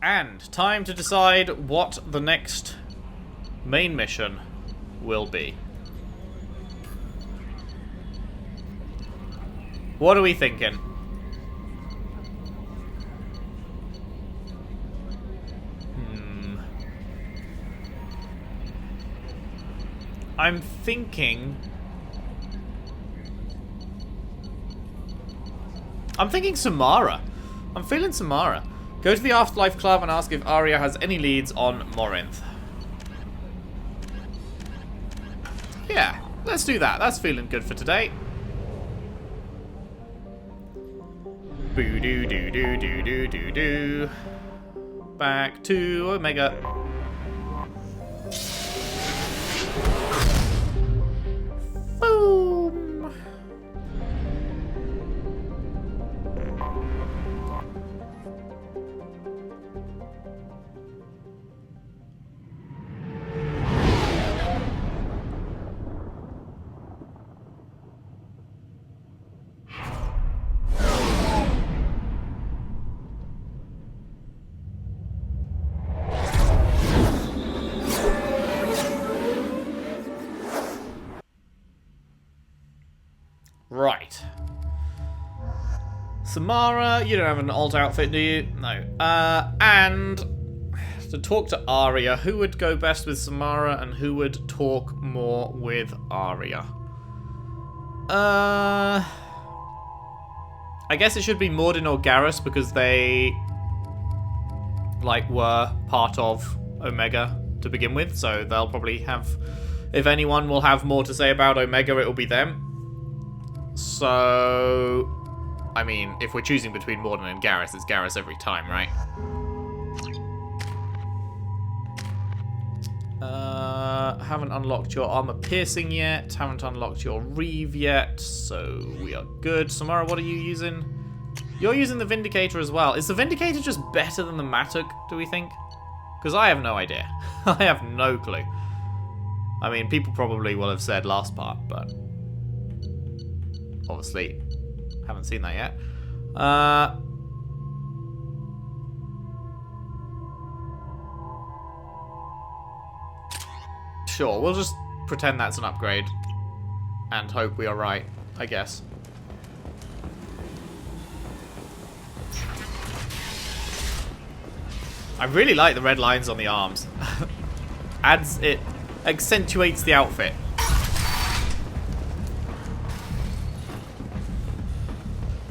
And time to decide what the next main mission will be. What are we thinking? I'm thinking Samara. I'm feeling Samara. Go to the Afterlife Club and ask if Arya has any leads on Morinth. Yeah, let's do that. That's feeling good for today. Boo doo doo doo doo doo doo doo. Back to Omega. Boom. Right. Samara, you don't have an alt outfit, do you? No. And to talk to Arya, who would go best with Samara and who would talk more with Arya? I guess it should be Mordin or Garrus because they were part of Omega to begin with, so they'll probably have, if anyone will have more to say about Omega, it'll be them. So, I mean, if we're choosing between Mordin and Garrus, it's Garrus every time, right? Haven't unlocked your armor piercing yet. Haven't unlocked your reeve yet. So we are good. Samara, what are you using? You're using the Vindicator as well. Is the Vindicator just better than the Matuk, do we think? Because I have no idea. I have no clue. I mean, people probably will have said last part, but obviously haven't seen that yet. Sure, we'll just pretend that's an upgrade and hope we are right, I guess. I really like the red lines on the arms. It accentuates the outfit.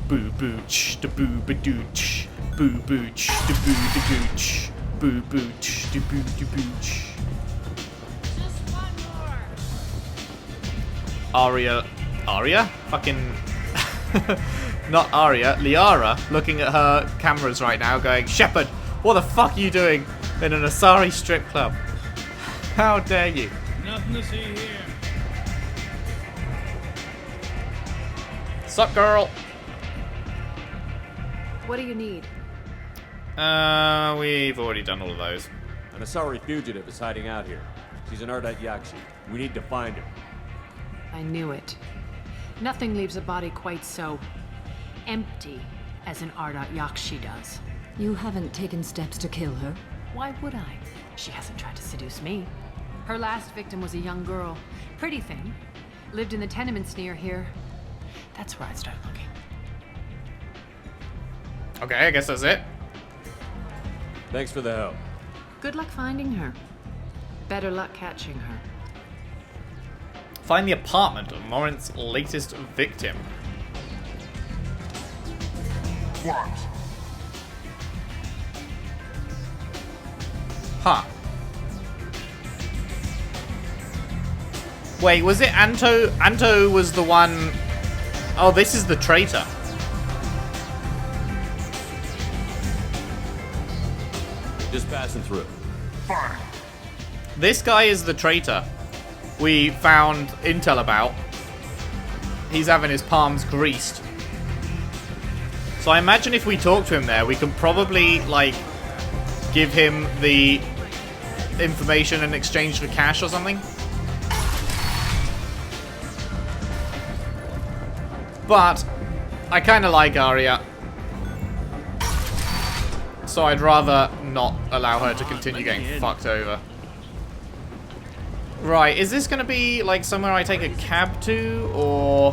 Boo booch, da boo badooch, boo booch, da boo da gooch, boo booch, da boo da booch. Arya? Fucking... Not Arya, Liara, looking at her cameras right now going, Shepard, what the fuck are you doing in an Asari strip club? How dare you? Nothing to see here. Sup, girl? What do you need? We've already done all of those. An Asari fugitive is hiding out here. She's an Ardat-Yakshi. We need to find her. I knew it. Nothing leaves a body quite so empty as an Ardat-Yakshi does. You haven't taken steps to kill her? Why would I? She hasn't tried to seduce me. Her last victim was a young girl. Pretty thing. Lived in the tenements near here. That's where I'd start looking. Okay, I guess that's it. Thanks for the help. Good luck finding her. Better luck catching her. Find the apartment of Morinth's latest victim. What? Huh. Wait, was it Anto? Anto was the one... Oh, this is the traitor. Just passing through. Fine. This guy is the traitor we found intel about. He's having his palms greased. So I imagine if we talk to him there, we can probably, like, give him the information in exchange for cash or something. But I kind of like Arya. So I'd rather not allow her to continue getting fucked over. Right, is this going to be like somewhere I take a cab to, or...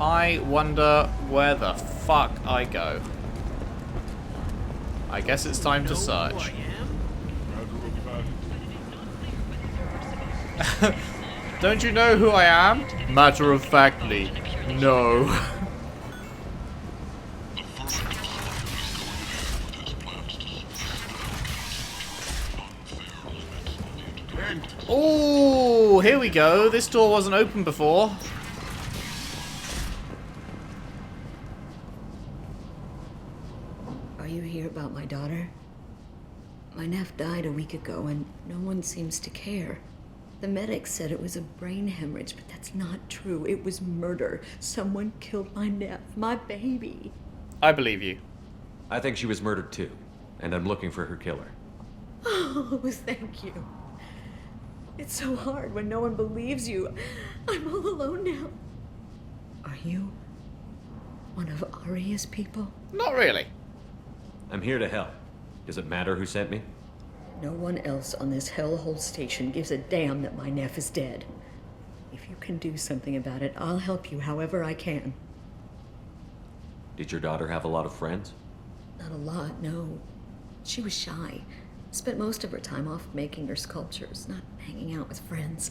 I wonder where the fuck I go. I guess it's time to search. Don't you know who I am? Matter of factly, no. Oh, here we go. This door wasn't open before. Are you here about my daughter? My nephew died a week ago and no one seems to care. The medics said it was a brain hemorrhage, but that's not true. It was murder. Someone killed my nephew, my baby. I believe you. I think she was murdered too, and I'm looking for her killer. Oh, thank you. It's so hard when no one believes you. I'm all alone now. Are you one of Aria's people? Not really. I'm here to help. Does it matter who sent me? No one else on this hellhole station gives a damn that my nephew is dead. If you can do something about it, I'll help you however I can. Did your daughter have a lot of friends? Not a lot, no. She was shy. Spent most of her time off making her sculptures, not hanging out with friends.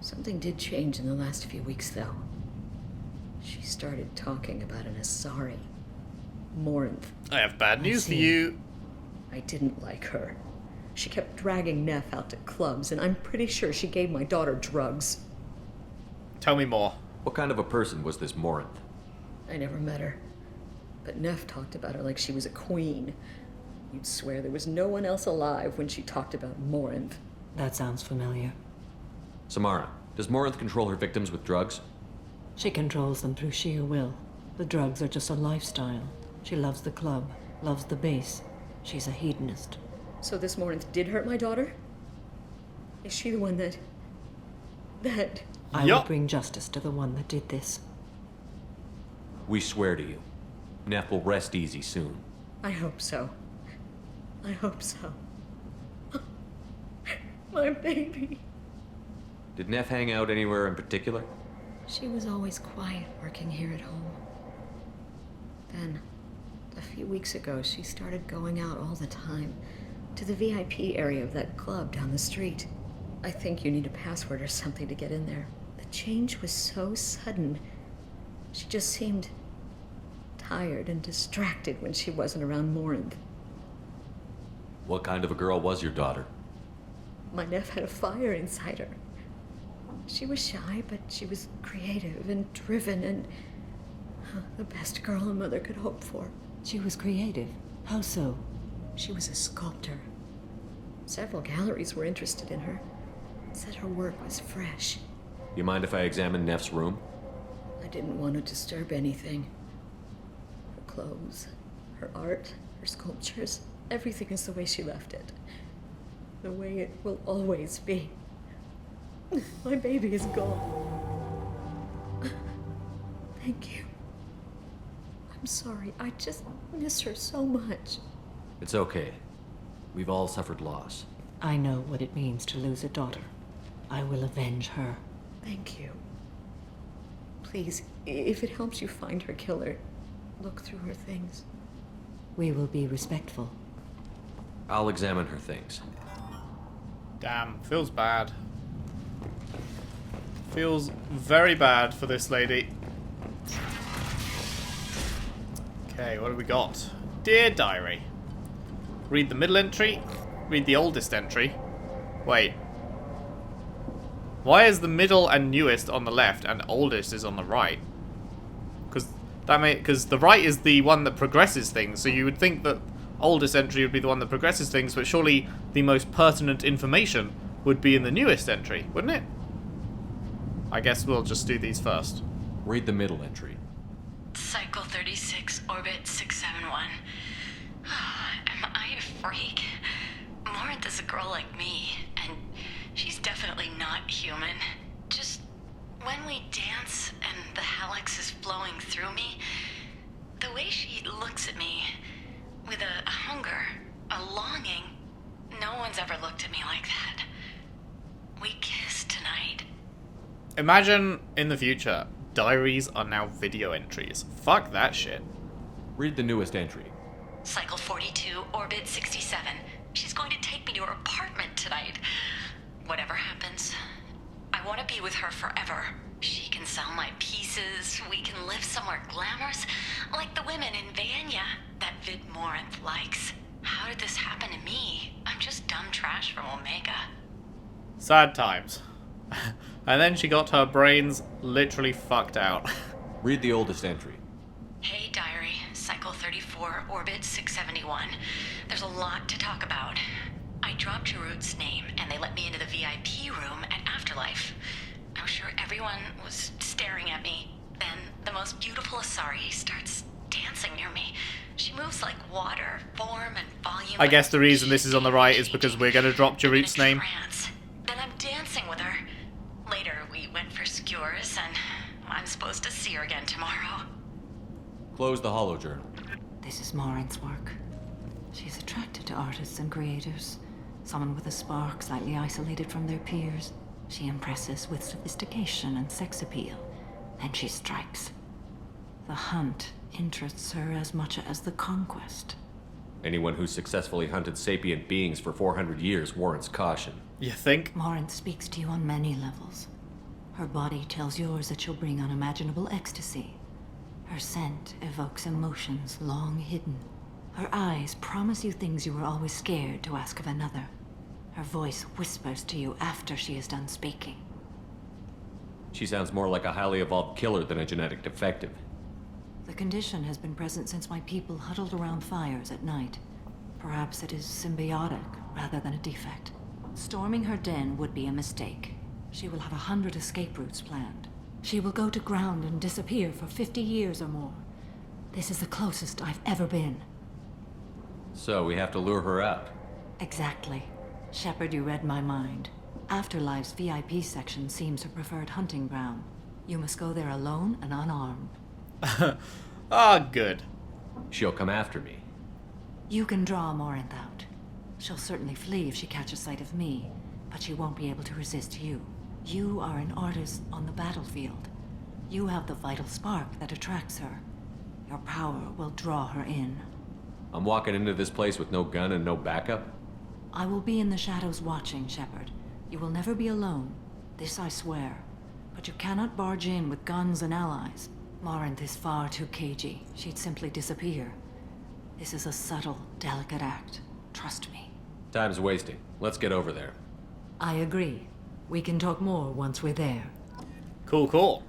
Something did change in the last few weeks, though. She started talking about an Asari. Morinth. I have bad news for you. I didn't like her. She kept dragging Neff out to clubs, and I'm pretty sure she gave my daughter drugs. Tell me more. What kind of a person was this Morinth? I never met her. But Neff talked about her like she was a queen. You'd swear there was no one else alive when she talked about Morinth. That sounds familiar. Samara, does Morinth control her victims with drugs? She controls them through sheer will. The drugs are just a lifestyle. She loves the club, loves the base. She's a hedonist. So this Morinth did hurt my daughter? Is she the one that... I will bring justice to the one that did this. We swear to you. Neff will rest easy soon. I hope so. I hope so. My baby. Did Neff hang out anywhere in particular? She was always quiet working here at home. Then, a few weeks ago, she started going out all the time to the VIP area of that club down the street. I think you need a password or something to get in there. The change was so sudden. She just seemed tired and distracted when she wasn't around Morinth. What kind of a girl was your daughter? My nephew had a fire inside her. She was shy, but she was creative and driven and the best girl a mother could hope for. She was creative. How so? She was a sculptor. Several galleries were interested in her. Said her work was fresh. You mind if I examine Neff's room? I didn't want to disturb anything. Her clothes, her art, her sculptures, everything is the way she left it. The way it will always be. My baby is gone. Thank you. I'm sorry. I just miss her so much. It's okay. We've all suffered loss. I know what it means to lose a daughter. I will avenge her. Thank you. Please, if it helps you find her killer, look through her things. We will be respectful. I'll examine her things. Damn, feels bad. Feels very bad for this lady. Okay, what have we got? Dear Diary. Read the middle entry. Read the oldest entry. Wait. Why is the middle and newest on the left and oldest is on the right? Because the right is the one that progresses things, so you would think that oldest entry would be the one that progresses things, but surely the most pertinent information would be in the newest entry, wouldn't it? I guess we'll just do these first. Read the middle entry. Cycle 36, orbit 671. Am I a freak? Morinth is a girl like me, and she's definitely not human. Just when we dance and the Hallex is flowing through me, the way she looks at me with a hunger, a longing, no one's ever looked at me like that. We kissed tonight. Imagine in the future, diaries are now video entries. Fuck that shit. Read the newest entry. Cycle 42, orbit 67. She's going to take me to her apartment tonight. Whatever happens, I want to be with her forever. She can sell my pieces. We can live somewhere glamorous, like the women in Vanya that Vid Morinth likes. How did this happen to me? I'm just dumb trash from Omega. Sad times. And then she got her brains literally fucked out. Read the oldest entry. Hey, diary. Cycle 34, orbit 671. There's a lot to talk about. I dropped Jarut's name, and they let me into the VIP room at Afterlife. I was sure everyone was staring at me. Then the most beautiful Asari starts dancing near me. She moves like water, form and volume. I guess the reason this is on the right is because we're going to drop Jarut's name. Then I'm dancing with her. Later, we went for skewers, and I'm supposed to see her again tomorrow. Close the holo journal. This is Morinth's work. She's attracted to artists and creators. Someone with a spark, slightly isolated from their peers. She impresses with sophistication and sex appeal. Then she strikes. The hunt interests her as much as the conquest. Anyone who's successfully hunted sapient beings for 400 years warrants caution. You think? Morinth speaks to you on many levels. Her body tells yours that she'll bring unimaginable ecstasy. Her scent evokes emotions long hidden. Her eyes promise you things you were always scared to ask of another. Her voice whispers to you after she is done speaking. She sounds more like a highly evolved killer than a genetic defective. The condition has been present since my people huddled around fires at night. Perhaps it is symbiotic rather than a defect. Storming her den would be a mistake. She will have 100 escape routes planned. She will go to ground and disappear for 50 years or more. This is the closest I've ever been. So we have to lure her out. Exactly. Shepard, you read my mind. Afterlife's VIP section seems her preferred hunting ground. You must go there alone and unarmed. Ah, good. She'll come after me. You can draw Morinth out. She'll certainly flee if she catches sight of me, but she won't be able to resist you. You are an artist on the battlefield. You have the vital spark that attracts her. Your power will draw her in. I'm walking into this place with no gun and no backup? I will be in the shadows watching, Shepard. You will never be alone. This I swear. But you cannot barge in with guns and allies. Morinth is far too cagey. She'd simply disappear. This is a subtle, delicate act. Trust me. Time's wasting. Let's get over there. I agree. We can talk more once we're there. Cool, cool.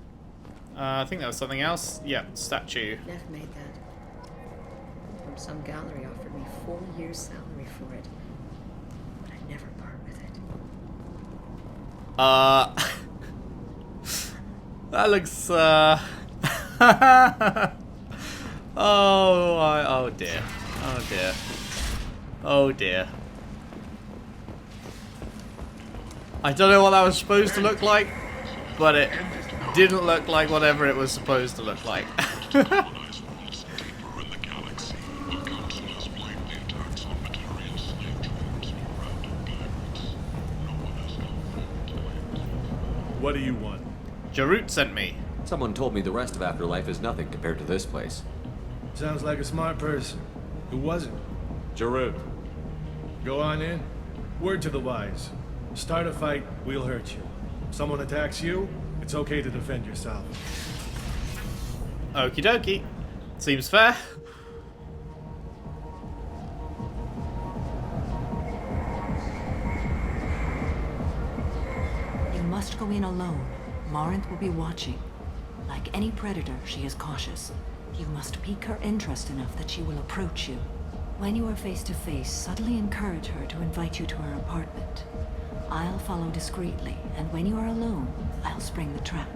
I think that was something else. Yeah, statue. Neff made that. From some gallery offered me 4 years' salary for it. But I'd never part with it. That looks, oh dear. Oh dear. Oh dear. I don't know what that was supposed to look like, but it didn't look like whatever it was supposed to look like. What do you want? Jarut sent me. Someone told me the rest of Afterlife is nothing compared to this place. Sounds like a smart person. Who was it? Jarut. Go on in. Word to the wise. Start a fight, we'll hurt you. Someone attacks you, it's okay to defend yourself. Okie dokie. Seems fair. You must go in alone. Morinth will be watching. Like any predator, she is cautious. You must pique her interest enough that she will approach you. When you are face to face, subtly encourage her to invite you to her apartment. I'll follow discreetly, and when you are alone, I'll spring the trap.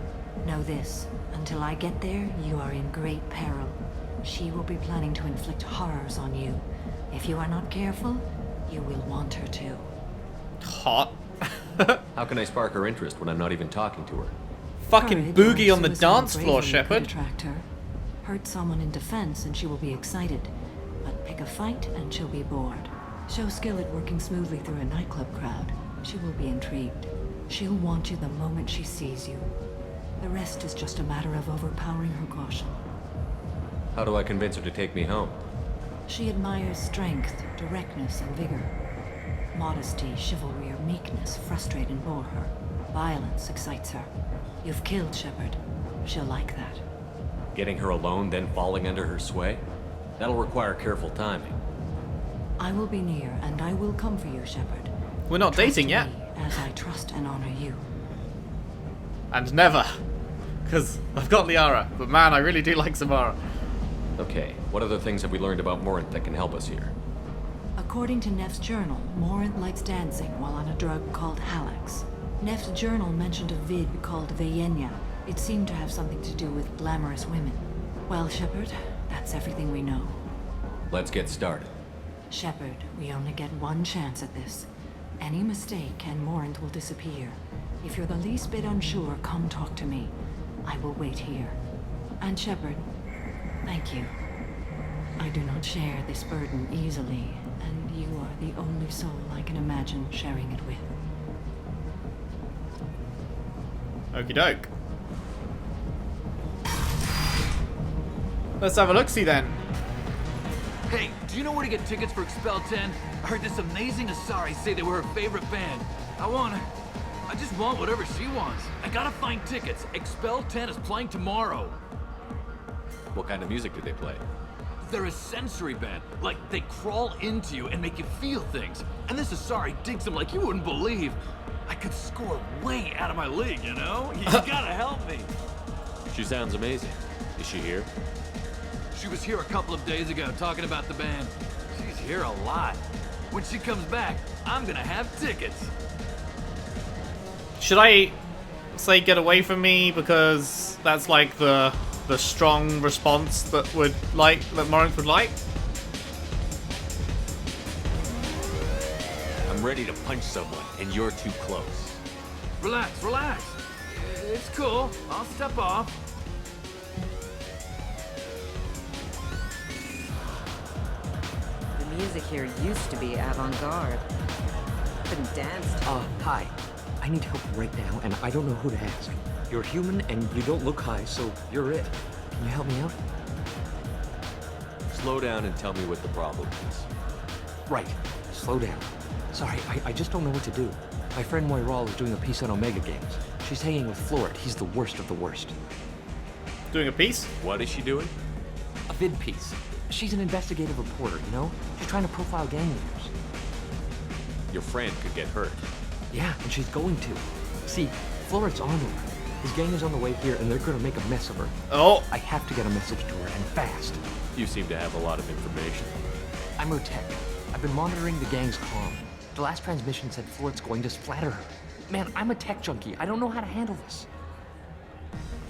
Know this, until I get there, you are in great peril. She will be planning to inflict horrors on you. If you are not careful, you will want her to. Hot. How can I spark her interest when I'm not even talking to her? fucking Courage, or boogie on the suicidal dance floor, bravery could Shepard. attract her. Hurt someone in defense and she will be excited. But pick a fight and she'll be bored. Show skill at working smoothly through a nightclub crowd. She will be intrigued. She'll want you the moment she sees you. The rest is just a matter of overpowering her caution. How do I convince her to take me home? She admires strength, directness, and vigor. Modesty, chivalry, or meekness frustrate and bore her. Violence excites her. You've killed Shepard. She'll like that. Getting her alone, then falling under her sway? That'll require careful timing. I will be near, and I will come for you, Shepard. We're not Trust dating yet. me, as I trust and honor you. And never. Because I've got Liara. But man, I really do like Samara. Okay, what other things have we learned about Morinth that can help us here? According to Neff's journal, Morinth likes dancing while on a drug called Halax. Neff's journal mentioned a vid called Veyenya. It seemed to have something to do with glamorous women. Well, Shepard, that's everything we know. Let's get started. Shepard, we only get one chance at this. Any mistake and Morinth will disappear. If you're the least bit unsure, come talk to me. I will wait here. And Shepard, thank you. I do not share this burden easily, and you are the only soul I can imagine sharing it with. Okie doke. Let's have a look-see then. Hey, do you know where to get tickets for Expel 10? I heard this amazing Asari say they were her favorite band. I just want whatever she wants. I gotta find tickets. Expel 10 is playing tomorrow. What kind of music do they play? They're a sensory band. Like, they crawl into you and make you feel things. And this Asari digs them like you wouldn't believe. I could score way out of my league, you know? You gotta help me. She sounds amazing. Is she here? She was here a couple of days ago talking about the band. She's here a lot. When she comes back, I'm gonna have tickets. Should I say get away from me because that's like the strong response that Morinth would like? I'm ready to punch someone, and you're too close. Relax, relax. It's cool. I'll step off. The music here used to be avant-garde. Couldn't dance. Hi. I need help right now, and I don't know who to ask. You're human, and you don't look high, so you're it. Can you help me out? Slow down and tell me what the problem is. Right. Slow down. Sorry, I just don't know what to do. My friend Moiral is doing a piece on Omega Games. She's hanging with Floret. He's the worst of the worst. Doing a piece? What is she doing? A vid piece. She's an investigative reporter, you know? She's trying to profile gang leaders. Your friend could get hurt. Yeah, and she's going to. See, Floret's on to her. His gang is on the way here, and they're gonna make a mess of her. Oh! I have to get a message to her, and fast. You seem to have a lot of information. I'm her tech. I've been monitoring the gang's comm. The last transmission said Floret's going to splatter her. Man, I'm a tech junkie. I don't know how to handle this.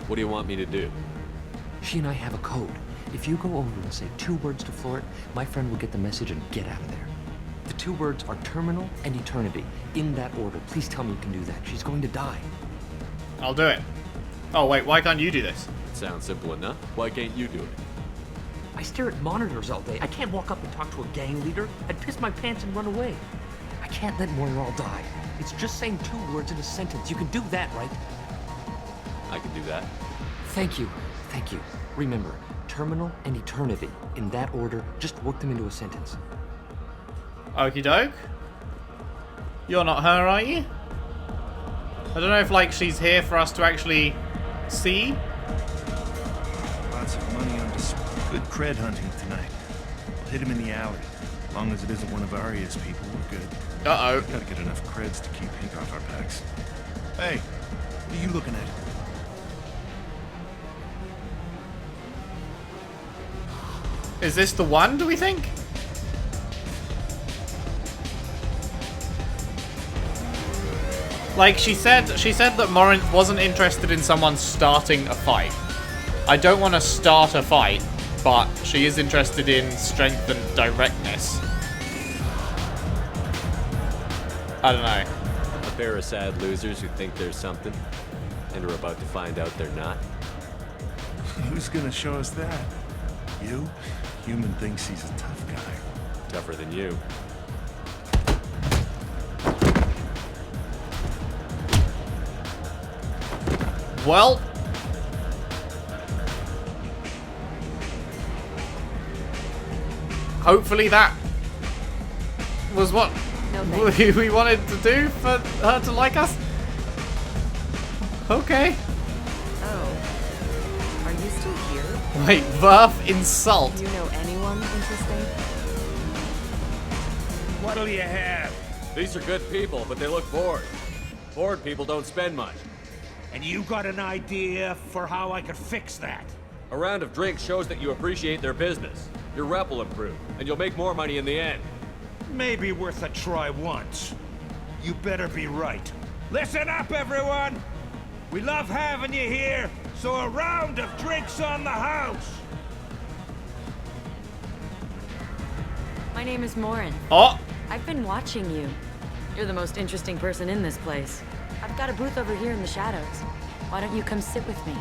What do you want me to do? She and I have a code. If you go over and say 2 words to Floret, my friend will get the message and get out of there. The 2 words are terminal and eternity. In that order. Please tell me you can do that. She's going to die. I'll do it. Oh wait, why can't you do this? It sounds simple enough. Why can't you do it? I stare at monitors all day. I can't walk up and talk to a gang leader. I'd piss my pants and run away. I can't let Moiral die. It's just saying 2 words in a sentence. You can do that, right? I can do that. Thank you. Thank you. Remember, terminal and eternity. In that order, just work them into a sentence. Okie doke. You're not her, are you? I don't know if, she's here for us to actually see. Lots of money on this good cred hunting tonight. We'll hit him in the alley. As long as it isn't one of Arya's people, we're good. Uh-oh. Gotta get enough creds to keep Pink off our backs. Hey, what are you looking at? Is this the one, do we think? She said that Morinth wasn't interested in someone starting a fight. I don't want to start a fight, but she is interested in strength and directness. I don't know. A pair of sad losers who think there's something. and are about to find out they're not? Who's gonna show us that? You? Human thinks he's a tough guy. Tougher than you. Well. Hopefully that was what we wanted to do for her to like us. Okay. Oh. Are you still here? Wait, verb insult. Do you know anyone interesting? What'll you have? These are good people, but they look bored. Bored people don't spend much. And you got an idea for how I could fix that? A round of drinks shows that you appreciate their business. Your rep will improve, and you'll make more money in the end. Maybe worth a try once. You better be right. Listen up, everyone! We love having you here, so a round of drinks on the house! My name is Morinth. Oh! I've been watching you. You're the most interesting person in this place. I've got a booth over here in the shadows. Why don't you come sit with me?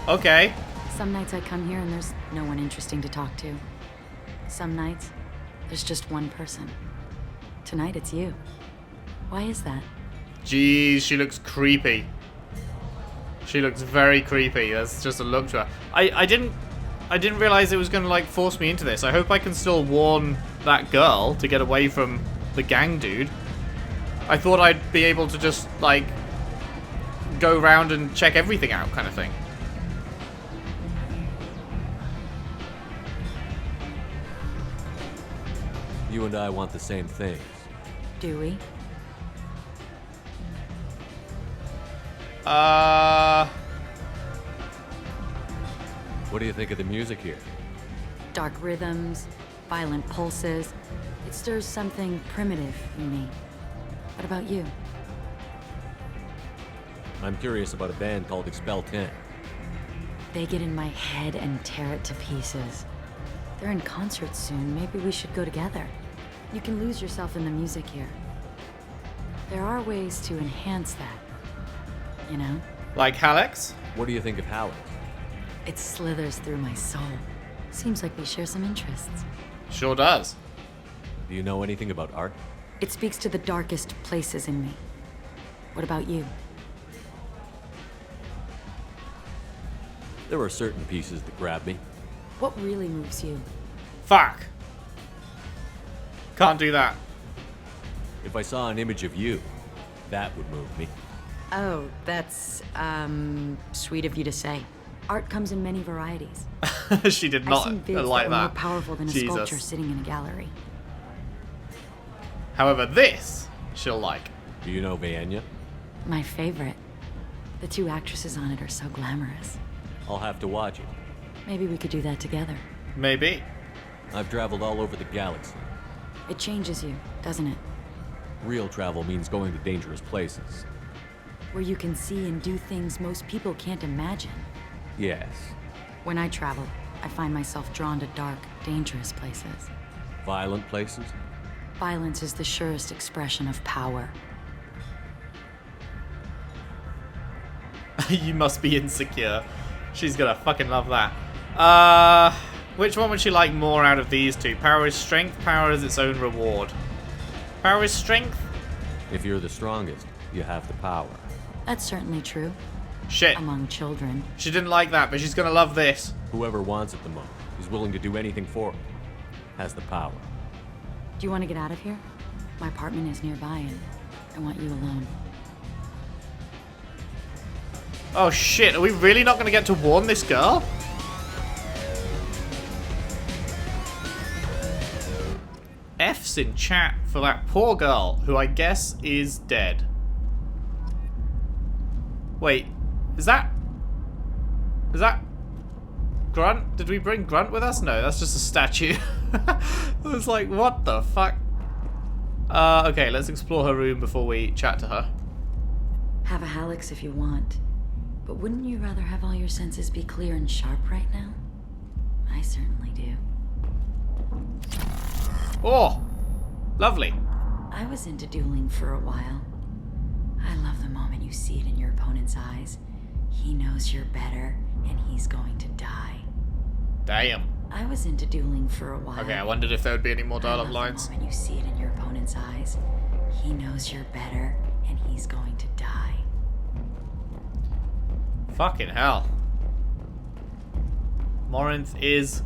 Okay. Some nights I come here and there's no one interesting to talk to. Some nights, there's just one person. Tonight it's you. Why is that? Jeez, she looks creepy. She looks very creepy. That's just a look to her. I didn't realize it was going to like force me into this. I hope I can still warn that girl to get away from the gang dude. I thought I'd be able to just like go around and check everything out kind of thing. You and I want the same things. Do we? What do you think of the music here? Dark rhythms, violent pulses. It stirs something primitive in me. What about you? I'm curious about a band called Expel 10. They get in my head and tear it to pieces. They're in concert soon. Maybe we should go together. You can lose yourself in the music here. There are ways to enhance that. You know? Like Hallex? What do you think of Hallex? It slithers through my soul. Seems like we share some interests. Sure does. Do you know anything about art? It speaks to the darkest places in me. What about you? There are certain pieces that grab me. What really moves you? Fuck. Can't do that. If I saw an image of you, that would move me. Oh, that's, sweet of you to say. Art comes in many varieties. She did I've not seen bids like that are that. more powerful than a Jesus. sculpture sitting in a gallery. However, this she'll like. Do you know Vienya? My favorite. The two actresses on it are so glamorous. I'll have to watch it. Maybe we could do that together. Maybe. I've traveled all over the galaxy. It changes you, doesn't it? Real travel means going to dangerous places. Where you can see and do things most people can't imagine. Yes. When I travel, I find myself drawn to dark, dangerous places. Violent places? Violence is the surest expression of power. You must be insecure. She's gonna fucking love that. Which one would she like more out of these two? Power is strength, power is its own reward. Power is strength? If you're the strongest, you have the power. That's certainly true. Shit. Among children. She didn't like that, but she's gonna love this. Whoever wants it the most, is willing to do anything for it, has the power. Do you want to get out of here? My apartment is nearby and I want you alone. Oh shit, are we really not gonna get to warn this girl? F's in chat for that poor girl, who I guess is dead. Wait, is that Grunt? Did we bring Grunt with us? No, that's just a statue. I was like, what the fuck? Okay, let's explore her room before we chat to her. Have a Hallex if you want. But wouldn't you rather have all your senses be clear and sharp right now? I certainly do. Oh, lovely. I was into dueling for a while. I love the moment you see it in your opponent's eyes. He knows you're better, and he's going to die. Damn. I was into dueling for a while. Okay, I wondered if there would be any more dialogue lines. The moment you see it in your opponent's eyes, he knows you're better, and he's going to die. Fucking hell. Morinth is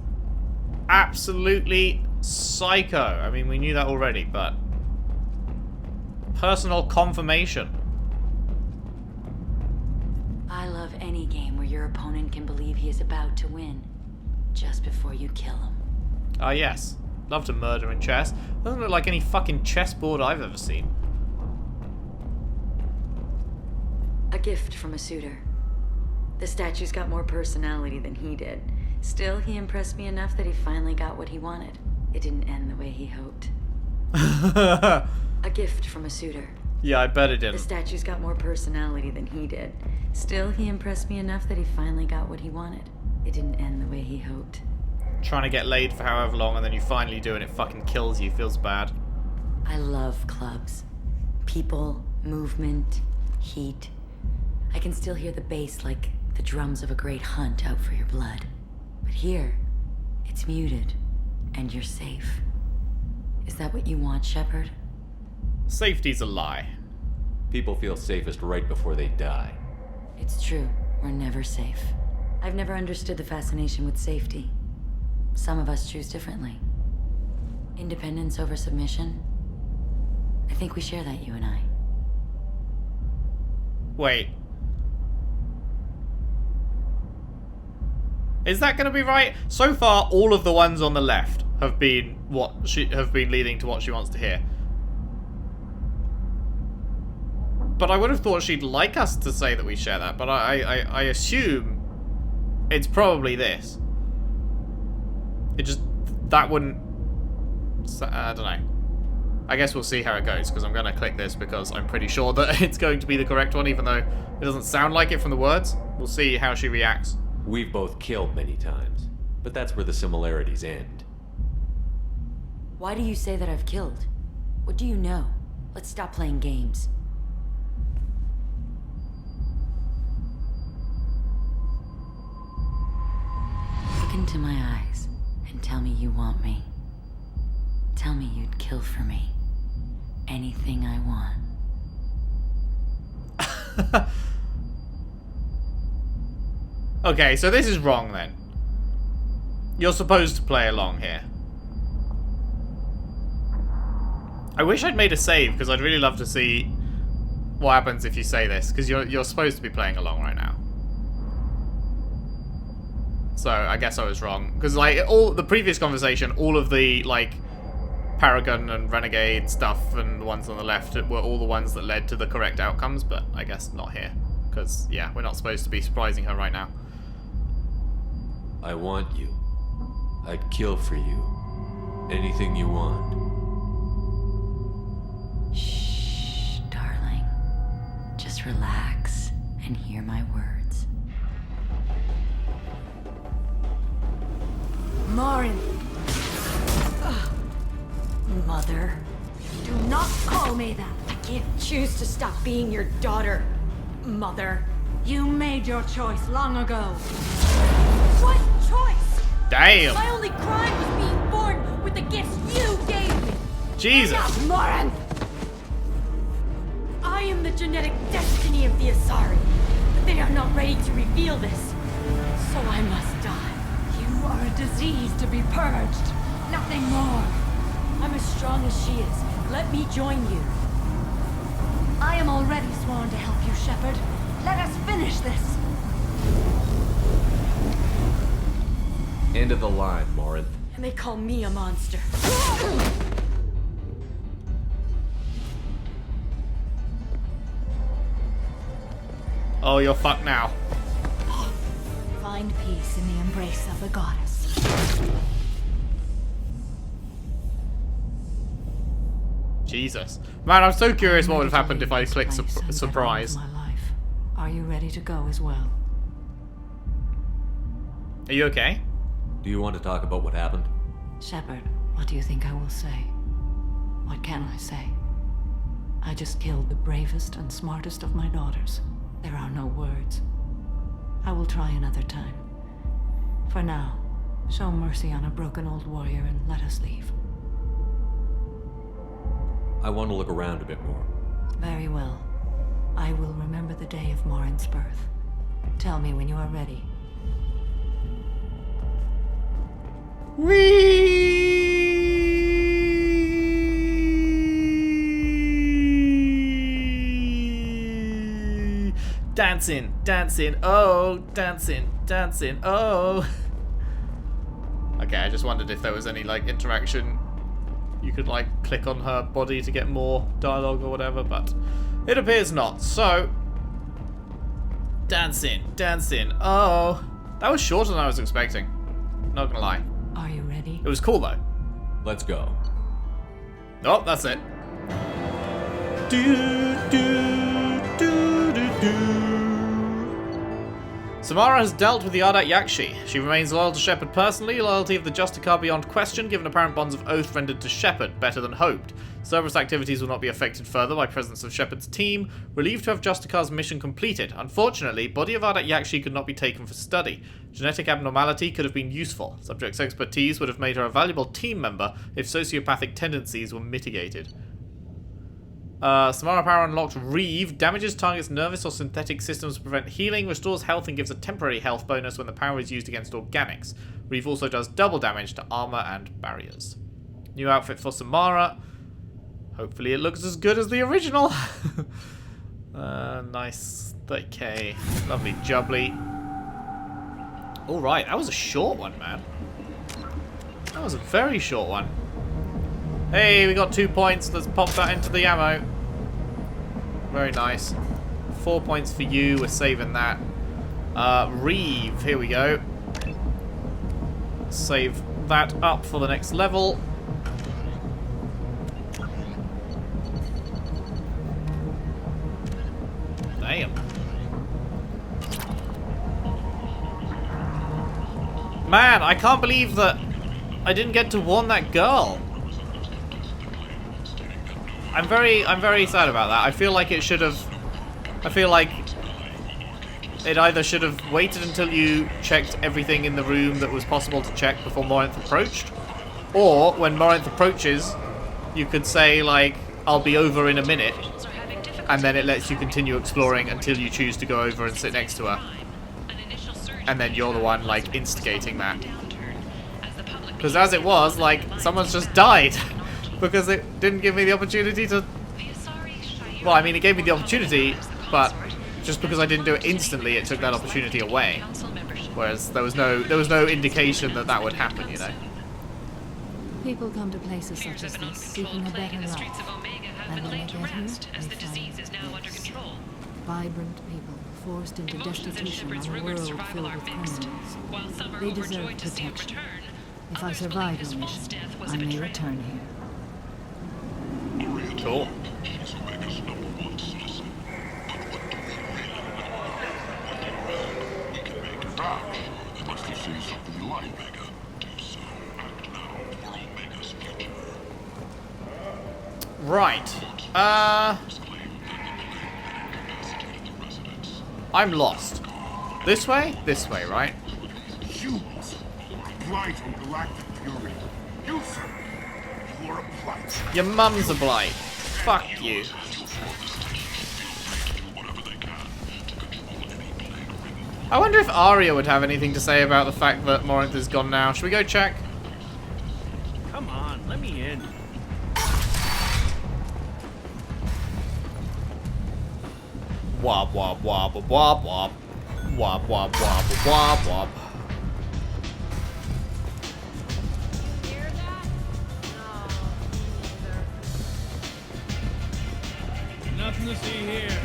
absolutely psycho. I mean, we knew that already, but... personal confirmation. I love any game where your opponent can believe he is about to win, just before you kill him. Ah, yes. Love to murder in chess. Doesn't look like any fucking chessboard I've ever seen. A gift from a suitor. The statue's got more personality than he did. Still, he impressed me enough that he finally got what he wanted. It didn't end the way he hoped. A gift from a suitor. Yeah, I bet it didn't. The statue's got more personality than he did. Still, he impressed me enough that he finally got what he wanted. It didn't end the way he hoped. Trying to get laid for however long and then you finally do and it fucking kills you. Feels bad. I love clubs. People, movement, heat. I can still hear the bass like the drums of a great hunt out for your blood. But here, it's muted, and you're safe. Is that what you want, Shepard? Safety's a lie. People feel safest right before they die. It's true. We're never safe. I've never understood the fascination with safety. Some of us choose differently. Independence over submission? I think we share that, you and I. Wait. Is that going to be right? So far, all of the ones on the left have been leading to what she wants to hear. But I would have thought she'd like us to say that we share that. But I assume it's probably this. It just that wouldn't. I don't know. I guess we'll see how it goes because I'm going to click this because I'm pretty sure that it's going to be the correct one, even though it doesn't sound like it from the words. We'll see how she reacts. We've both killed many times, but that's where the similarities end. Why do you say that I've killed? What do you know? Let's stop playing games. Look into my eyes and tell me you want me. Tell me you'd kill for me. Anything I want. Okay, so this is wrong then. You're supposed to play along here. I wish I'd made a save because I'd really love to see what happens if you say this, because you're supposed to be playing along right now. So I guess I was wrong because like all the previous conversation, all of the like Paragon and Renegade stuff and the ones on the left were all the ones that led to the correct outcomes, but I guess not here because yeah, we're not supposed to be surprising her right now. I want you. I'd kill for you. Anything you want. Shh, darling. Just relax and hear my words. Morinth! Mother. Do not call me that. I can't choose to stop being your daughter, Mother. You made your choice long ago. What choice? Damn! My only crime was being born with the gifts you gave me. Jesus! Morinth! I am the genetic destiny of the Asari, but they are not ready to reveal this. So I must die. You are a disease to be purged. Nothing more. I'm as strong as she is. Let me join you. I am already sworn to help you, Shepard. Let us finish this. End of the line, Morinth. And they call me a monster. Oh, you're fucked now. Find peace in the embrace of the goddess. Jesus. Man, I'm so curious what would have happened if I clicked surprise. My life. Are you ready to go as well? Are you okay? Do you want to talk about what happened? Shepard, what do you think I will say? What can I say? I just killed the bravest and smartest of my daughters. There are no words. I will try another time. For now, show mercy on a broken old warrior and let us leave. I want to look around a bit more. Very well. I will remember the day of Morinth's birth. Tell me when you are ready. Dancing, dancing, oh, dancing, dancing, oh. Okay, I just wondered if there was any, like, interaction. You could, like, click on her body to get more dialogue or whatever, but it appears not. So, dancing, dancing, oh. That was shorter than I was expecting. Not gonna lie. Are you ready? It was cool, though. Let's go. Oh, that's it. Do, do, do, do, do. Samara has dealt with the Ardat-Yakshi. She remains loyal to Shepard personally, loyalty of the Justicar beyond question, given apparent bonds of oath rendered to Shepard, better than hoped. Cerberus activities will not be affected further by presence of Shepard's team, relieved to have Justicar's mission completed. Unfortunately, body of Ardat-Yakshi could not be taken for study. Genetic abnormality could have been useful. Subject's expertise would have made her a valuable team member if sociopathic tendencies were mitigated. Samara Power unlocked Reeve. Damages target's nervous or synthetic systems to prevent healing, restores health and gives a temporary health bonus when the power is used against organics. Reeve also does double damage to armor and barriers. New outfit for Samara. Hopefully it looks as good as the original. Nice 30k. Lovely jubbly. Alright, that was a short one, man. That was a very short one. Hey, we got 2 points. Let's pop that into the ammo. Very nice. 4 points for you. We're saving that. Reeve. Here we go. Save that up for the next level. Damn. Man, I can't believe that I didn't get to warn that girl. I'm very sad about that. I feel like it should have... I feel like it either should have waited until you checked everything in the room that was possible to check before Morinth approached. Or, when Morinth approaches, you could say, like, I'll be over in a minute. And then it lets you continue exploring until you choose to go over and sit next to her. And then you're the one, like, instigating that. Because as it was, like, someone's just died. Because it didn't give me the opportunity to... Well, I mean, it gave me the opportunity, but just because I didn't do it instantly, it took that opportunity away. Whereas there was no indication that that would happen, you know. People come to places such as this seeking a better life. And when they get here, they find vibrant people forced into destitution on a world filled with criminals. They deserve protection. If I survive your mission, I may return here. Cool. Right. I'm lost. This way? This way, right? Humans, blight on galactic fury. You, sir, you are a blight. Your mum's a blight. Fuck you. I wonder if Arya would have anything to say about the fact that Morinth is gone now. Should we go check? Come on, let me in. Wob wob wob wob wob wob. Wob wob wob wob wob. Hear that? No, Nothing to see here.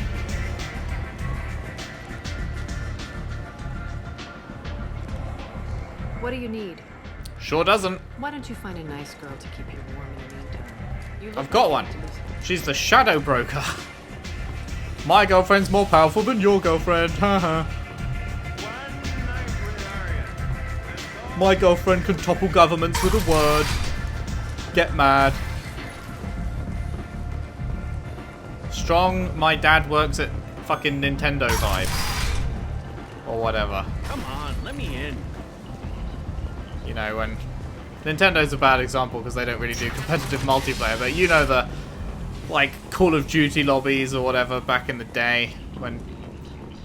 what do you need? Sure doesn't. Why don't you find a nice girl to keep you warm in the meantime? You look I've got one. like you lose- She's the shadow broker. My girlfriend's more powerful than your girlfriend. Haha. My girlfriend can topple governments with a word. Get mad. Strong, my dad works at fucking Nintendo vibes. Or whatever. Come on, let me in. You know, when... Nintendo's a bad example because they don't really do competitive multiplayer, but you know the, like, Call of Duty lobbies or whatever back in the day when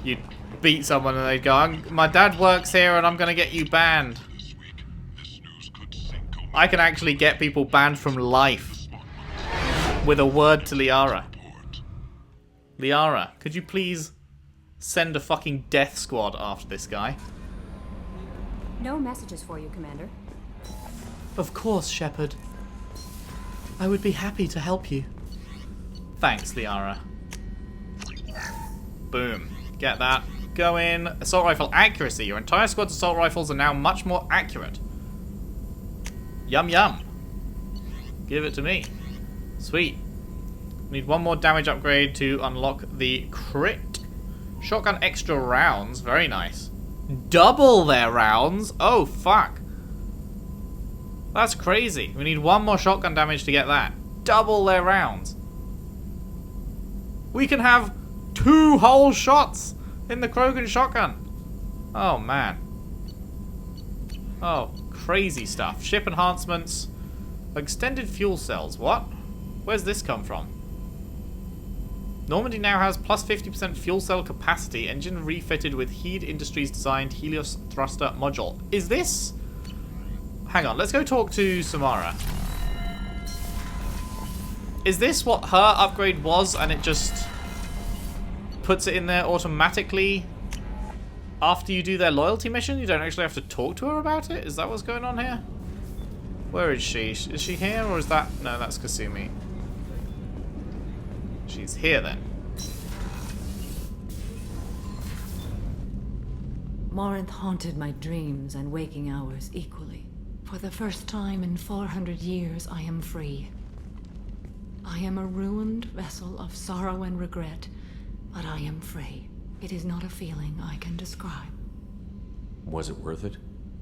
you'd beat someone and they'd go, my dad works here and I'm going to get you banned. I can actually get people banned from life with a word to Liara. Liara, could you please send a fucking death squad after this guy? No messages for you, Commander. Of course, Shepard. I would be happy to help you. Thanks, Liara. Boom. Get that. Go in. Assault rifle accuracy. Your entire squad's assault rifles are now much more accurate. Yum yum. Give it to me. Sweet. Need one more damage upgrade to unlock the crit. Shotgun extra rounds. Very nice. Double their rounds? Oh, fuck. That's crazy. We need one more shotgun damage to get that. Double their rounds. We can have 2 whole shots in the Krogan shotgun. Oh, man. Oh, crazy stuff. Ship enhancements. Extended fuel cells. What? Where's this come from? Normandy now has plus 50% fuel cell capacity. Engine refitted with Heed Industries designed Helios thruster module. Is this... Hang on, let's go talk to Samara. Is this what her upgrade was and it just puts it in there automatically after you do their loyalty mission? You don't actually have to talk to her about it? Is that what's going on here? Where is she? Is she here or is that... No, that's Kasumi. She's here then. Morinth haunted my dreams and waking hours equally. For the first time in 400 years, I am free. I am a ruined vessel of sorrow and regret, but I am free. It is not a feeling I can describe. Was it worth it?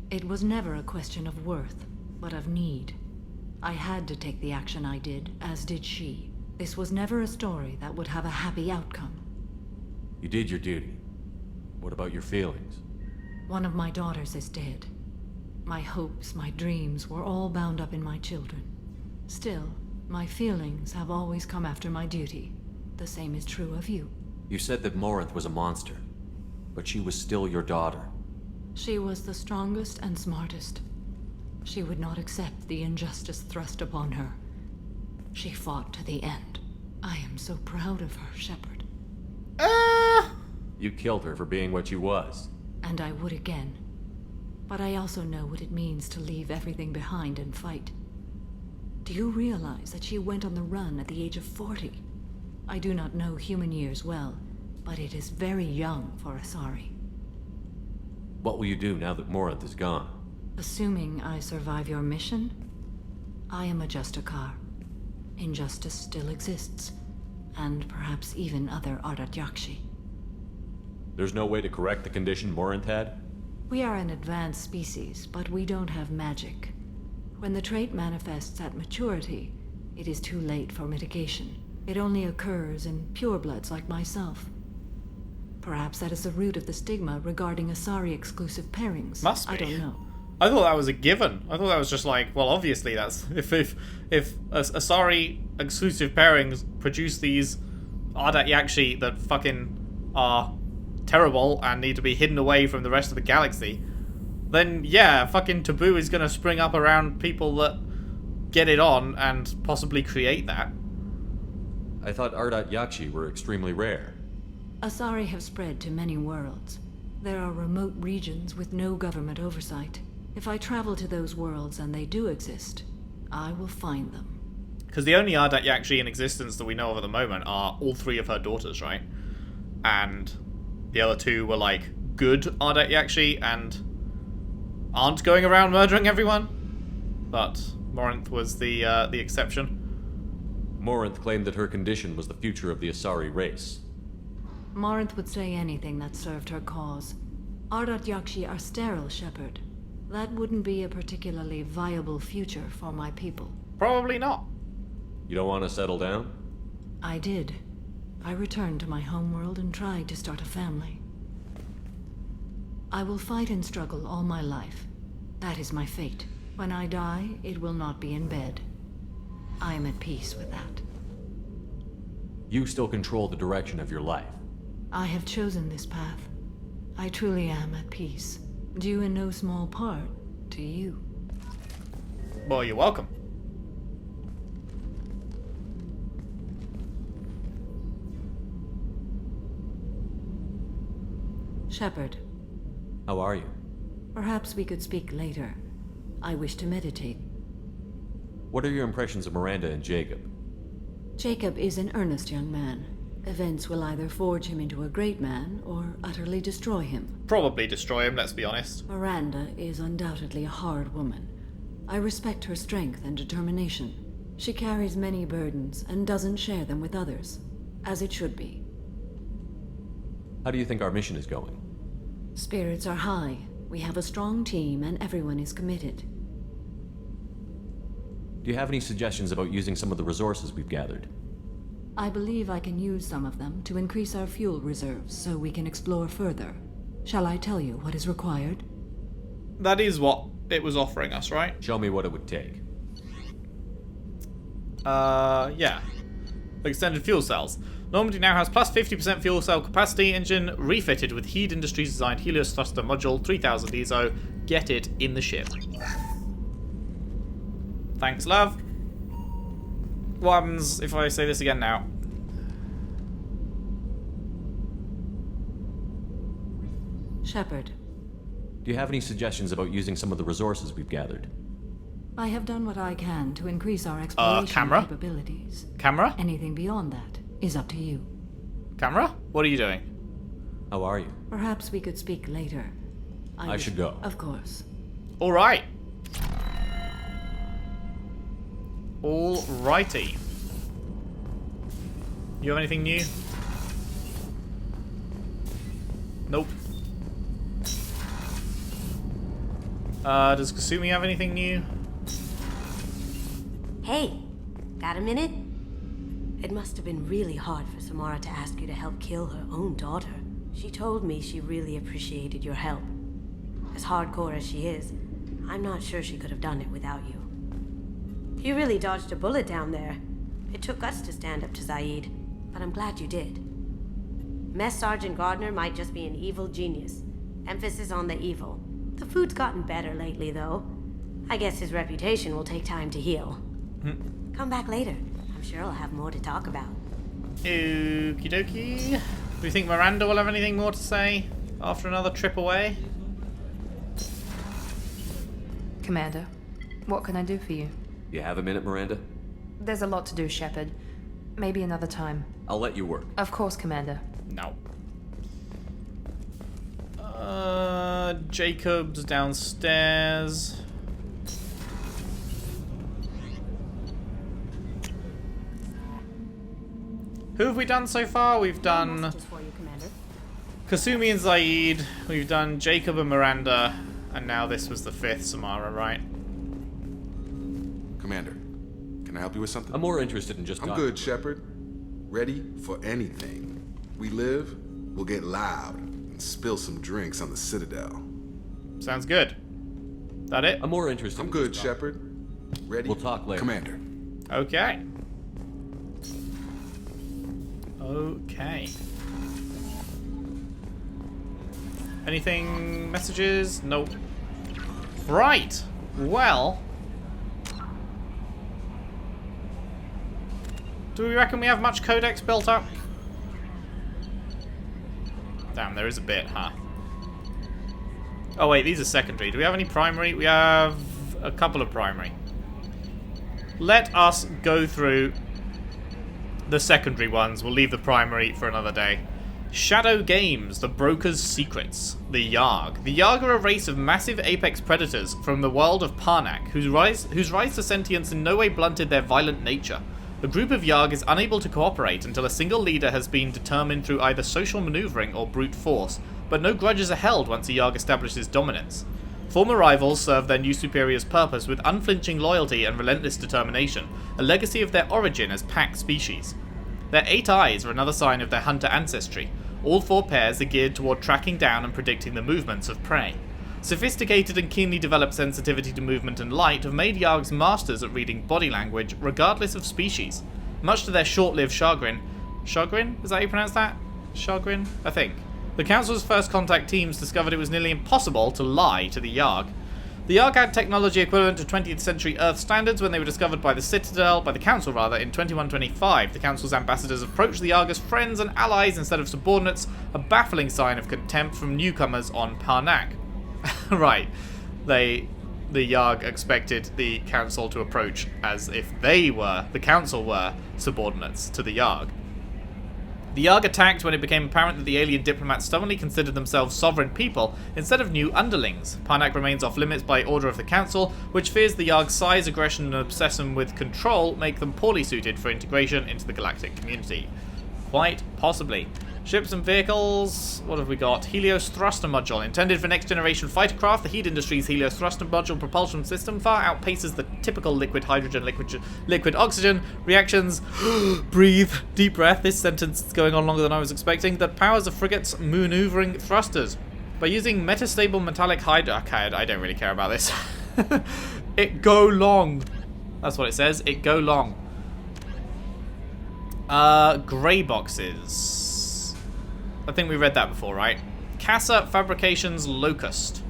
It was never a question of worth, but of need. I had to take the action I did, as did she. This was never a story that would have a happy outcome. You did your duty. What about your feelings? One of my daughters is dead. My hopes, my dreams were all bound up in my children. Still, my feelings have always come after my duty. The same is true of you. You said that Morinth was a monster, but she was still your daughter. She was the strongest and smartest. She would not accept the injustice thrust upon her. She fought to the end. I am so proud of her, Shepard. You killed her for being what she was. And I would again. But I also know what it means to leave everything behind and fight. Do you realize that she went on the run at the age of 40? I do not know human years well, but it is very young for Asari. What will you do now that Morinth is gone? Assuming I survive your mission, I am a Justicar. Injustice still exists, and perhaps even other Ardat-Yakshi. There's no way to correct the condition Morinth had? We are an advanced species, but we don't have magic. When the trait manifests at maturity, it is too late for mitigation. It only occurs in purebloods like myself. Perhaps that is the root of the stigma regarding Asari-exclusive pairings. Must be. I don't know. I thought that was a given. I thought that was just like, well, obviously that's... If Asari exclusive pairings produce these Ardat-Yakshi that fucking are terrible and need to be hidden away from the rest of the galaxy, then yeah, fucking taboo is gonna spring up around people that get it on and possibly create that. I thought Ardat-Yakshi were extremely rare. Asari have spread to many worlds. There are remote regions with no government oversight. If I travel to those worlds and they do exist, I will find them. Because the only Ardat-Yakshi in existence that we know of at the moment are all 3 of her daughters, right? And the other 2 were like good Ardat-Yakshi and aren't going around murdering everyone. But Morinth was the exception. Morinth claimed that her condition was the future of the Asari race. Morinth would say anything that served her cause. Ardat-Yakshi are sterile, Shepard. That wouldn't be a particularly viable future for my people. Probably not. You don't want to settle down? I did. I returned to my homeworld and tried to start a family. I will fight and struggle all my life. That is my fate. When I die, it will not be in bed. I am at peace with that. You still control the direction of your life. I have chosen this path. I truly am at peace, due in no small part to you. Well, you're welcome. Shepard, How are you? perhaps we could speak later. I wish to meditate. What are your impressions of Miranda and Jacob? Jacob is an earnest young man. Events will either forge him into a great man or utterly destroy him. Probably destroy him, let's be honest. Miranda is undoubtedly a hard woman. I respect her strength and determination. She carries many burdens and doesn't share them with others, as it should be. How do you think our mission is going? Spirits are high. We have a strong team and everyone is committed. Do you have any suggestions about using some of the resources we've gathered? I believe I can use some of them to increase our fuel reserves so we can explore further. Shall I tell you what is required? That is what it was offering us, right? Show me what it would take. Yeah. Extended fuel cells. Normandy now has plus 50% fuel cell capacity, engine refitted with Heed Industries designed Helios thruster module, 3000 ESO. Get it in the ship. Thanks, love. What happens if I say this again now? Shepard, Do you have any suggestions about using some of the resources we've gathered? I have done what I can to increase our exploration camera? capabilities. Camera? Anything beyond that is up to you. Camera? What are you doing? How are you? Perhaps we could speak later. I should go. Of course. Alright. Alrighty. You have anything new? Nope. Does Kasumi have anything new? Hey, got a minute? It must have been really hard for Samara to ask you to help kill her own daughter. She told me she really appreciated your help. As hardcore as she is, I'm not sure she could have done it without you. You really dodged a bullet down there. It took us to stand up to Zaid, but I'm glad you did. Mess Sergeant Gardner might just be an evil genius. Emphasis on the evil. The food's gotten better lately, though. I guess his reputation will take time to heal. Come back later. I'm sure I'll have more to talk about. Okie dokie. Do you think Miranda will have anything more to say after another trip away? Commander, what can I do for you? You have a minute, Miranda? There's a lot to do, Shepard. Maybe another time. I'll let you work. Of course, Commander. No. Jacob's downstairs. Who have we done so far? We've done Kasumi and Zaid, we've done Jacob and Miranda, and now this was the fifth, Samara, right? Commander, can I help you with something? I'm more interested in just I'm good, Shepard. Ready for anything. We live, we'll get loud, and spill some drinks on the Citadel. Sounds good. That it? I'm more interested. I'm good, Shepard. Ready? We'll talk later. Commander. Okay. Okay. Anything? Messages? Nope. Right. Well. Do we reckon we have much Codex built up? Damn, there is a bit, huh? Oh wait, these are secondary. Do we have any primary? We have a couple of primary. Let us go through the secondary ones. We'll leave the primary for another day. Shadow Games, the Broker's Secrets. The Yarg. The Yarg are a race of massive apex predators from the world of Parnak, whose rise to sentience in no way blunted their violent nature. The group of Yarg is unable to cooperate until a single leader has been determined through either social maneuvering or brute force, but no grudges are held once a Yarg establishes dominance. Former rivals serve their new superior's purpose with unflinching loyalty and relentless determination, a legacy of their origin as pack species. Their 8 eyes are another sign of their hunter ancestry. All 4 pairs are geared toward tracking down and predicting the movements of prey. Sophisticated and keenly developed sensitivity to movement and light have made Yargs masters at reading body language, regardless of species. Much to their short-lived chagrin. Chagrin? Is that how you pronounce that? Chagrin? I think. The Council's first contact teams discovered it was nearly impossible to lie to the Yarg. The Yarg had technology equivalent to 20th century Earth standards when they were discovered by the Council in 2125. The Council's ambassadors approached the Yarg as friends and allies instead of subordinates, a baffling sign of contempt from newcomers on Parnak. Right. The Yarg expected the Council to approach as if the Council were subordinates to the Yarg. The Yarg attacked when it became apparent that the alien diplomats stubbornly considered themselves sovereign people instead of new underlings. Parnak remains off limits by order of the Council, which fears the Yarg's size, aggression, and obsession with control make them poorly suited for integration into the galactic community. Quite possibly. Ships and vehicles, what have we got? Helios Thruster Module. Intended for next-generation fighter craft, the Heat Industries Helios Thruster Module propulsion system far outpaces the typical liquid hydrogen, liquid oxygen reactions. Breathe. Deep breath. This sentence is going on longer than I was expecting. That powers the frigate's maneuvering thrusters. By using metastable metallic hydrocarbon, I don't really care about this. It go long. That's what it says. It go long. Grey boxes. I think we read that before, right? Casa Fabrications Locust.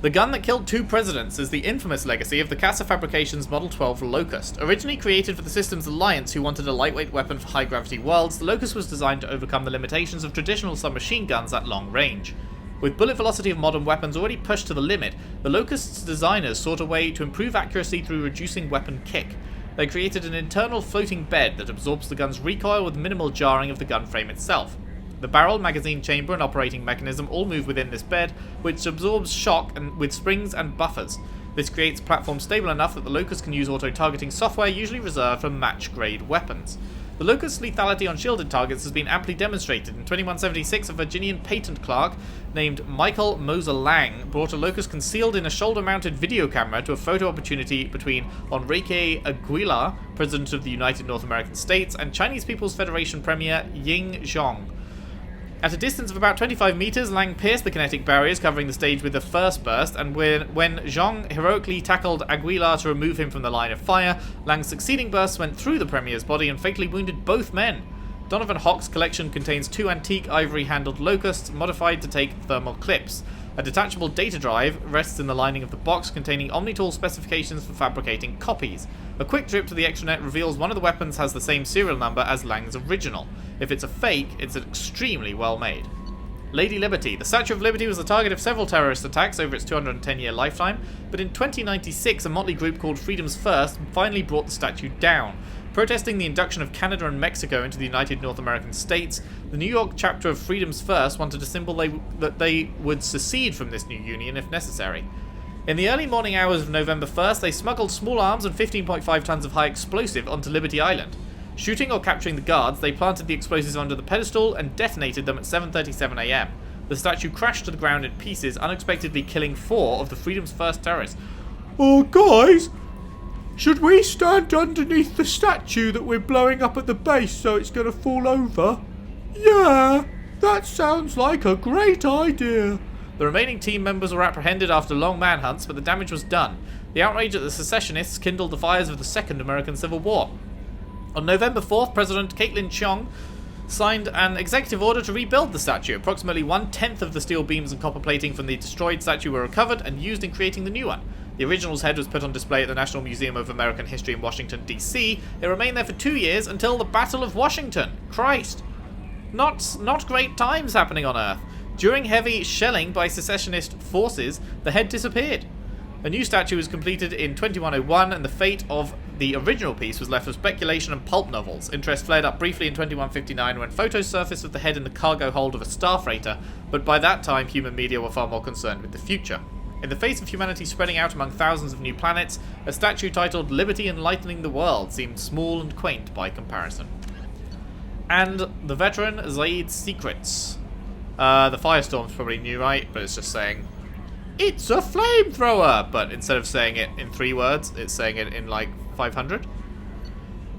The gun that killed 2 presidents is the infamous legacy of the Casa Fabrications Model 12 Locust. Originally created for the Systems Alliance, who wanted a lightweight weapon for high-gravity worlds, the Locust was designed to overcome the limitations of traditional submachine guns at long range. With bullet velocity of modern weapons already pushed to the limit, the Locust's designers sought a way to improve accuracy through reducing weapon kick. They created an internal floating bed that absorbs the gun's recoil with minimal jarring of the gun frame itself. The barrel, magazine chamber, and operating mechanism all move within this bed, which absorbs shock with springs and buffers. This creates a platform stable enough that the Locust can use auto-targeting software usually reserved for match-grade weapons. The Locust's lethality on shielded targets has been amply demonstrated. In 2176, a Virginian patent clerk named Michael Moser Lang brought a Locust concealed in a shoulder-mounted video camera to a photo opportunity between Enrique Aguilar, President of the United North American States, and Chinese People's Federation Premier Ying Zhong. At a distance of about 25 meters, Lang pierced the kinetic barriers covering the stage with the first burst, and when Zhong heroically tackled Aguilar to remove him from the line of fire, Lang's succeeding bursts went through the Premier's body and fatally wounded both men. Donovan Hock's collection contains 2 antique ivory-handled Locusts modified to take thermal clips. A detachable data drive rests in the lining of the box containing Omnitool specifications for fabricating copies. A quick trip to the extranet reveals one of the weapons has the same serial number as Lang's original. If it's a fake, it's extremely well made. Lady Liberty. The Statue of Liberty was the target of several terrorist attacks over its 210-year lifetime, but in 2096 a motley group called Freedom's First finally brought the statue down. Protesting the induction of Canada and Mexico into the United North American States, the New York chapter of Freedom's First wanted a symbol that they would secede from this new union if necessary. In the early morning hours of November 1st, they smuggled small arms and 15.5 tons of high explosive onto Liberty Island. Shooting or capturing the guards, they planted the explosives under the pedestal and detonated them at 7:37 AM. The statue crashed to the ground in pieces, unexpectedly killing 4 of the Freedom's First terrorists. Oh, guys! Should we stand underneath the statue that we're blowing up at the base so it's going to fall over? Yeah, that sounds like a great idea. The remaining team members were apprehended after long manhunts, but the damage was done. The outrage at the secessionists kindled the fires of the Second American Civil War. On November 4th, President Caitlin Cheong signed an executive order to rebuild the statue. Approximately 1/10 of the steel beams and copper plating from the destroyed statue were recovered and used in creating the new one. The original's head was put on display at the National Museum of American History in Washington, D.C. It remained there for 2 years until the Battle of Washington. Christ! Not great times happening on Earth. During heavy shelling by secessionist forces, the head disappeared. A new statue was completed in 2101, and the fate of the original piece was left for speculation and pulp novels. Interest flared up briefly in 2159 when photos surfaced of the head in the cargo hold of a star freighter, but by that time human media were far more concerned with the future. In the face of humanity spreading out among thousands of new planets, a statue titled Liberty Enlightening the World seemed small and quaint by comparison. And the veteran Zaid's Secrets. The Firestorm's probably new, right? But it's just saying, it's a flamethrower! But instead of saying it in 3 words, it's saying it in like 500.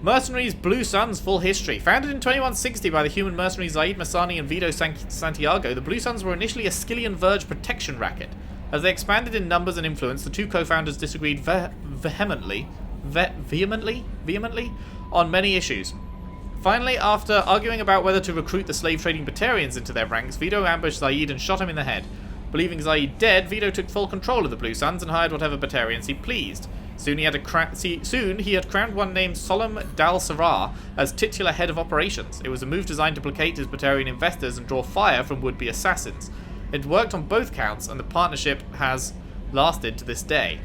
Mercenaries Blue Suns full history. Founded in 2160 by the human mercenaries Zaid Masani and Vito Santiago, the Blue Suns were initially a Skillian Verge protection racket. As they expanded in numbers and influence, the two co-founders disagreed vehemently on many issues. Finally, after arguing about whether to recruit the slave-trading Batarians into their ranks, Vito ambushed Zaid and shot him in the head. Believing Zaid dead, Vito took full control of the Blue Suns and hired whatever Batarians he pleased. Soon he had crowned one named Solom Dal Sarar as titular head of operations. It was a move designed to placate his Batarian investors and draw fire from would-be assassins. It worked on both counts, and the partnership has lasted to this day.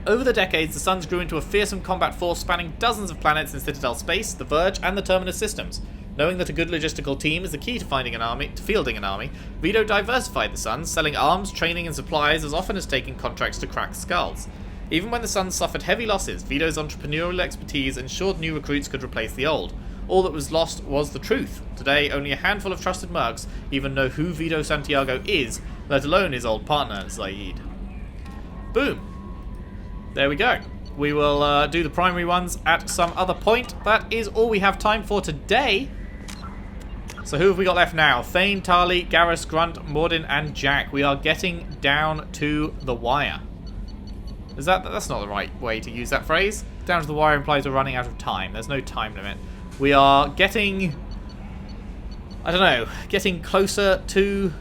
Over the decades, the Suns grew into a fearsome combat force spanning dozens of planets in Citadel space, the Verge, and the Terminus systems. Knowing that a good logistical team is the key to fielding an army, Vito diversified the Suns, selling arms, training, and supplies as often as taking contracts to crack skulls. Even when the Suns suffered heavy losses, Vito's entrepreneurial expertise ensured new recruits could replace the old. All that was lost was the truth. Today, only a handful of trusted mercs even know who Vito Santiago is, let alone his old partner, Zaid. Boom. There we go. We will do the primary ones at some other point. That is all we have time for today. So who have we got left now? Thane, Tali, Garrus, Grunt, Mordin, and Jack. We are getting down to the wire. That's not the right way to use that phrase. Down to the wire implies we're running out of time. There's no time limit. We are getting, I don't know, getting closer to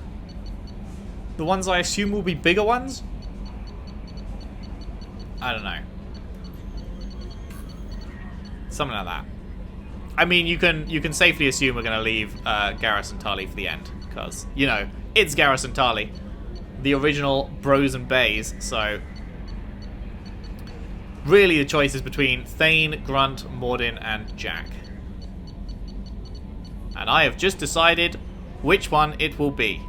the ones I assume will be bigger ones? I don't know. Something like that. I mean, you can safely assume we're going to leave Garrus and Tali for the end. Because, you know, it's Garrus and Tali. The original bros and bays, so... Really, the choice is between Thane, Grunt, Mordin, and Jack. And I have just decided which one it will be.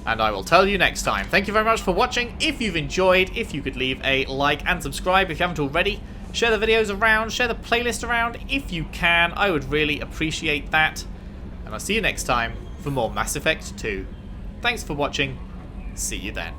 And I will tell you next time. Thank you very much for watching. If you've enjoyed, if you could leave a like and subscribe if you haven't already. Share the videos around, share the playlist around if you can. I would really appreciate that. And I'll see you next time for more Mass Effect 2. Thanks for watching. See you then.